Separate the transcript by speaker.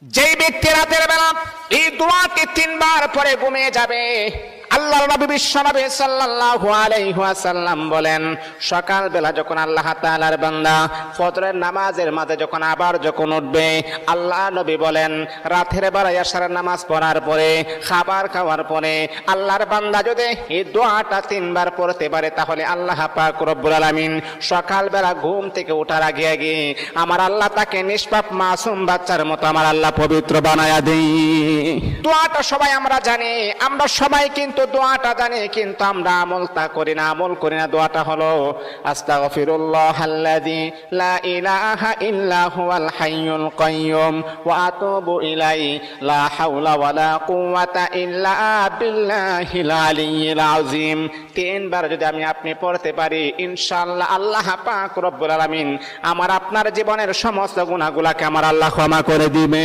Speaker 1: যেই ব্যক্তি রাতের বেলা এই দোয়াটি 3 বার পরে ঘুমিয়ে যাবে, আল্লাহর নবী বিশ্বনবী সাল্লাল্লাহু আলাইহি ওয়াসাল্লাম বলেন, সকাল বেলা যখন আল্লাহ তাআলার বান্দা ফজরের নামাজের মাঝে যখন উঠবে, আল্লাহ নবী বলেন রাতের বেলা এশার নামাজ পড়ার পরে, খাবার খাওয়ার পরে আল্লাহর বান্দা যদি এই দোয়াটা 3 বার পড়তে পারে, তাহলে আল্লাহ পাক রব্বুল আলামিন সকাল বেলা ঘুম থেকে ওঠার আগে আগে আমার আল্লাহ তাকে নিষ্পাপ মাসুম বাচ্চার মতো আমার আল্লাহ পবিত্র বানায়া দেই। দোয়াটা সবাই আমরা জানি, আমরা সবাই কিন্তু দোয়াটা জানি, কিন্তু আমরা আমল করি না। দোয়াটা হলো আস্তাগফিরুল্লাহাল্লাযী লা ইলাহা ইল্লা হুয়াল হাইয়ুল কাইয়্যুম ওয়া আতুবু ইলাইহি লা হাওলা ওয়ালা কুওয়াতা ইল্লা বিল্লাহিল আলিয়্যিল আযীম। 3 বার যদি আপনি পড়তে পারি, ইনশাআল্লাহ আল্লাহ পাক রব্বুল আলামিন আমার আপনার জীবনের সমস্ত গুনাহগুলোকে আমার আল্লাহ ক্ষমা করে দিবেন।